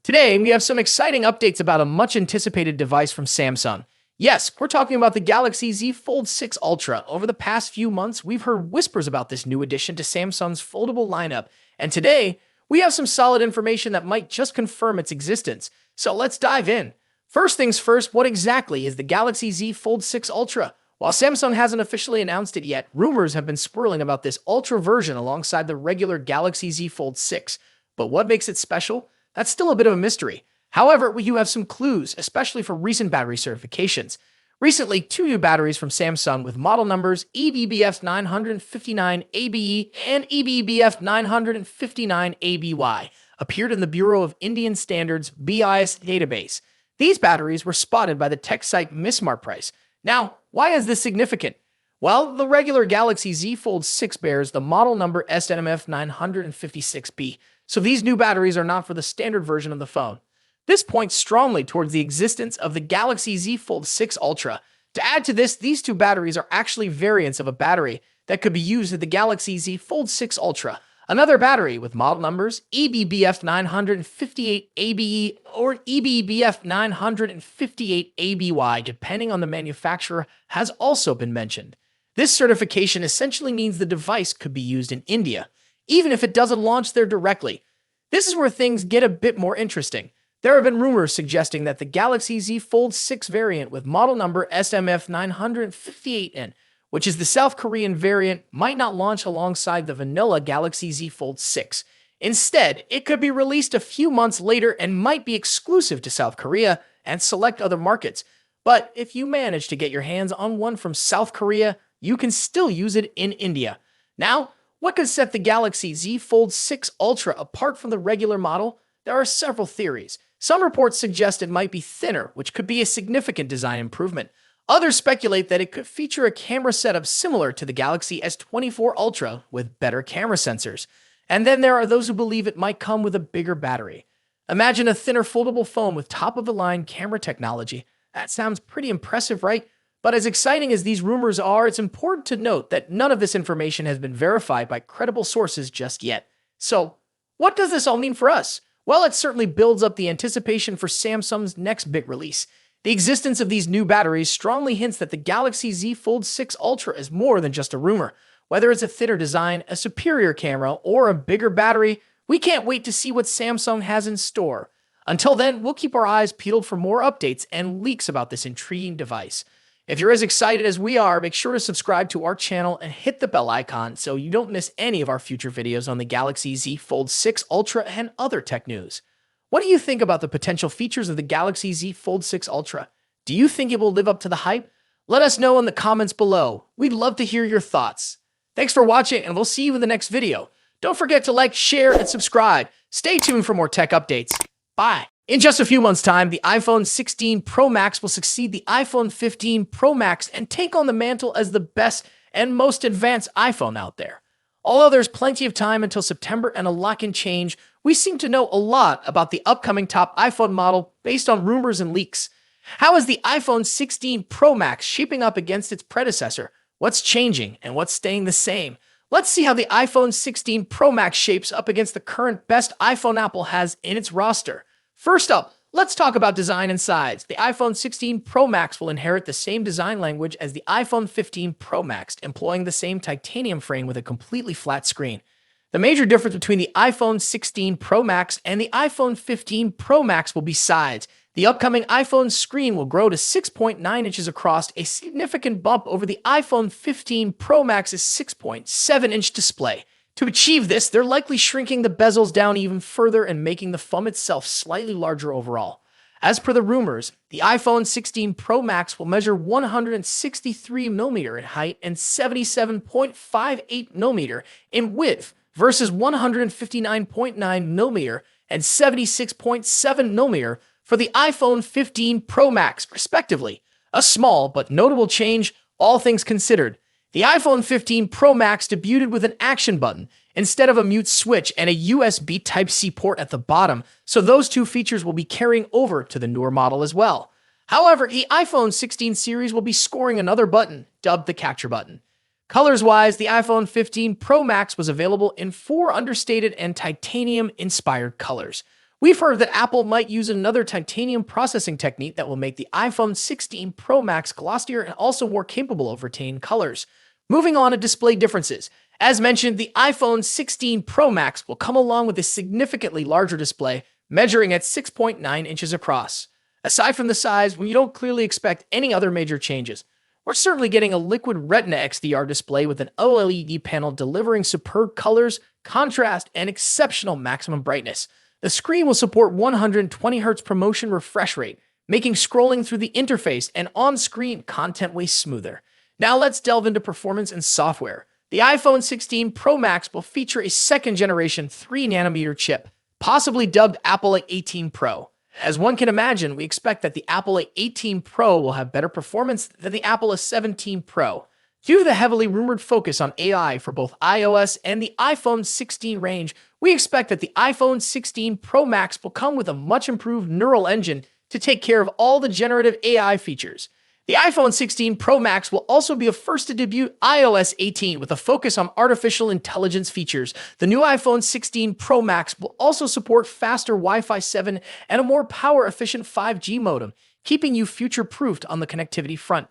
Today, we have some exciting updates about a much-anticipated device from Samsung. Yes, we're talking about the Galaxy Z Fold 6 Ultra. Over the past few months, we've heard whispers about this new addition to Samsung's foldable lineup, and today, we have some solid information that might just confirm its existence. So let's dive in. First things first, what exactly is the Galaxy Z Fold 6 Ultra? While Samsung hasn't officially announced it yet, rumors have been swirling about this Ultra version alongside the regular Galaxy Z Fold 6. But what makes it special? That's still a bit of a mystery. However, you have some clues, especially for recent battery certifications. Recently, two new batteries from Samsung with model numbers EB-BF959ABE and EB-BF959ABY appeared in the Bureau of Indian Standards BIS database. These batteries were spotted by the tech site Mismart Price. Now, why is this significant? Well, the regular Galaxy Z Fold 6 bears the model number SNMF956B, so these new batteries are not for the standard version of the phone. This points strongly towards the existence of the Galaxy Z Fold 6 Ultra. To add to this, these two batteries are actually variants of a battery that could be used in the Galaxy Z Fold 6 Ultra. Another battery with model numbers EB-BF958ABE or EB-BF958ABY, depending on the manufacturer, has also been mentioned. This certification essentially means the device could be used in India, even if it doesn't launch there directly. This is where things get a bit more interesting. There have been rumors suggesting that the Galaxy Z Fold 6 variant with model number SMF958N, which is the South Korean variant, might not launch alongside the vanilla Galaxy Z Fold 6. Instead, it could be released a few months later and might be exclusive to South Korea and select other markets. But if you manage to get your hands on one from South Korea, you can still use it in India. Now, what could set the Galaxy Z Fold 6 Ultra apart from the regular model? There are several theories. Some reports suggest it might be thinner, which could be a significant design improvement. Others speculate that it could feature a camera setup similar to the Galaxy S24 Ultra with better camera sensors. And then there are those who believe it might come with a bigger battery. Imagine a thinner foldable phone with top-of-the-line camera technology. That sounds pretty impressive, right? But as exciting as these rumors are, it's important to note that none of this information has been verified by credible sources just yet. So, what does this all mean for us? Well, it certainly builds up the anticipation for Samsung's next big release. The existence of these new batteries strongly hints that the Galaxy Z Fold 6 Ultra is more than just a rumor. Whether it's a thinner design, a superior camera, or a bigger battery, we can't wait to see what Samsung has in store. Until then, we'll keep our eyes peeled for more updates and leaks about this intriguing device. If you're as excited as we are, make sure to subscribe to our channel and hit the bell icon so you don't miss any of our future videos on the Galaxy Z Fold 6 Ultra and other tech news. What do you think about the potential features of the Galaxy Z Fold 6 Ultra? Do you think it will live up to the hype? Let us know in the comments below. We'd love to hear your thoughts. Thanks for watching, and we'll see you in the next video. Don't forget to like, share, and subscribe. Stay tuned for more tech updates. Bye. In just a few months' time, the iPhone 16 Pro Max will succeed the iPhone 15 Pro Max and take on the mantle as the best and most advanced iPhone out there. Although there's plenty of time until September and a lot can change, we seem to know a lot about the upcoming top iPhone model based on rumors and leaks. How is the iPhone 16 Pro Max shaping up against its predecessor? What's changing and what's staying the same? Let's see how the iPhone 16 Pro Max shapes up against the current best iPhone Apple has in its roster. First up, let's talk about design and size. The iPhone 16 Pro Max will inherit the same design language as the iPhone 15 Pro Max, employing the same titanium frame with a completely flat screen. The major difference between the iPhone 16 Pro Max and the iPhone 15 Pro Max will be size. The upcoming iPhone screen will grow to 6.9 inches across, a significant bump over the iPhone 15 Pro Max's 6.7-inch display. To achieve this, they're likely shrinking the bezels down even further and making the phone itself slightly larger overall. As per the rumors, the iPhone 16 Pro Max will measure 163mm in height and 77.58mm in width versus 159.9mm and 76.7mm for the iPhone 15 Pro Max, respectively. A small but notable change, all things considered. The iPhone 15 Pro Max debuted with an action button instead of a mute switch and a USB Type-C port at the bottom, so those two features will be carrying over to the newer model as well. However, the iPhone 16 series will be scoring another button, dubbed the Capture button. Colors-wise, the iPhone 15 Pro Max was available in 4 understated and titanium-inspired colors. We've heard that Apple might use another titanium processing technique that will make the iPhone 16 Pro Max glossier and also more capable of retaining colors. Moving on to display differences. As mentioned, the iPhone 16 Pro Max will come along with a significantly larger display, measuring at 6.9 inches across. Aside from the size, we don't clearly expect any other major changes. We're certainly getting a liquid Retina XDR display with an OLED panel delivering superb colors, contrast, and exceptional maximum brightness. The screen will support 120Hz ProMotion refresh rate, making scrolling through the interface and on-screen content way smoother. Now let's delve into performance and software. The iPhone 16 Pro Max will feature a second-generation 3nm chip, possibly dubbed Apple A18 Pro. As one can imagine, we expect that the Apple A18 Pro will have better performance than the Apple A17 Pro. Due to the heavily rumored focus on AI for both iOS and the iPhone 16 range, we expect that the iPhone 16 Pro Max will come with a much improved neural engine to take care of all the generative AI features. The iPhone 16 Pro Max will also be a first to debut iOS 18 with a focus on artificial intelligence features. The new iPhone 16 Pro Max will also support faster Wi-Fi 7 and a more power-efficient 5G modem, keeping you future-proofed on the connectivity front.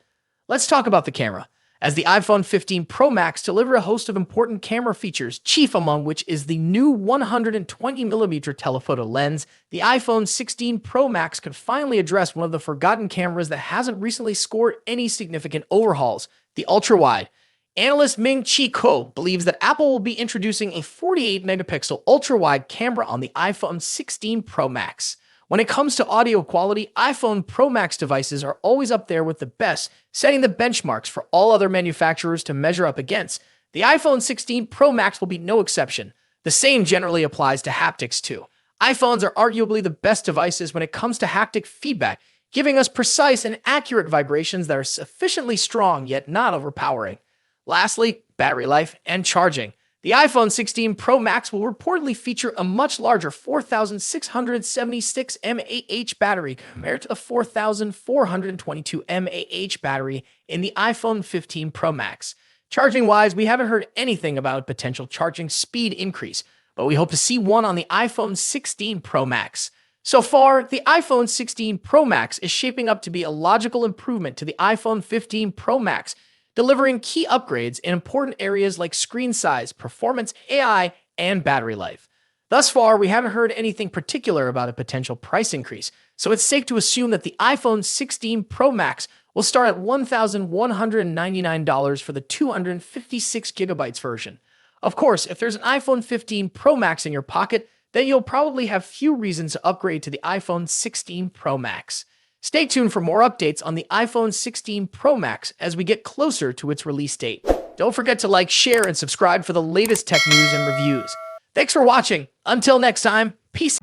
Let's talk about the camera. As the iPhone 15 Pro Max delivers a host of important camera features, chief among which is the new 120mm telephoto lens, the iPhone 16 Pro Max could finally address one of the forgotten cameras that hasn't recently scored any significant overhauls, the ultra-wide. Analyst Ming-Chi Kuo believes that Apple will be introducing a 48-megapixel ultra-wide camera on the iPhone 16 Pro Max. When it comes to audio quality, iPhone Pro Max devices are always up there with the best, setting the benchmarks for all other manufacturers to measure up against. The iPhone 16 Pro Max will be no exception. The same generally applies to haptics too. iPhones are arguably the best devices when it comes to haptic feedback, giving us precise and accurate vibrations that are sufficiently strong yet not overpowering. Lastly, battery life and charging. The iPhone 16 Pro Max will reportedly feature a much larger 4,676 mAh battery compared to the 4,422 mAh battery in the iPhone 15 Pro Max. Charging-wise, we haven't heard anything about a potential charging speed increase, but we hope to see one on the iPhone 16 Pro Max. So far, the iPhone 16 Pro Max is shaping up to be a logical improvement to the iPhone 15 Pro Max, delivering key upgrades in important areas like screen size, performance, AI, and battery life. Thus far, we haven't heard anything particular about a potential price increase, so it's safe to assume that the iPhone 16 Pro Max will start at $1,199 for the 256GB version. Of course, if there's an iPhone 15 Pro Max in your pocket, then you'll probably have few reasons to upgrade to the iPhone 16 Pro Max. Stay tuned for more updates on the iPhone 16 Pro Max as we get closer to its release date. Don't forget to like, share, and subscribe for the latest tech news and reviews. Thanks for watching. Until next time, peace.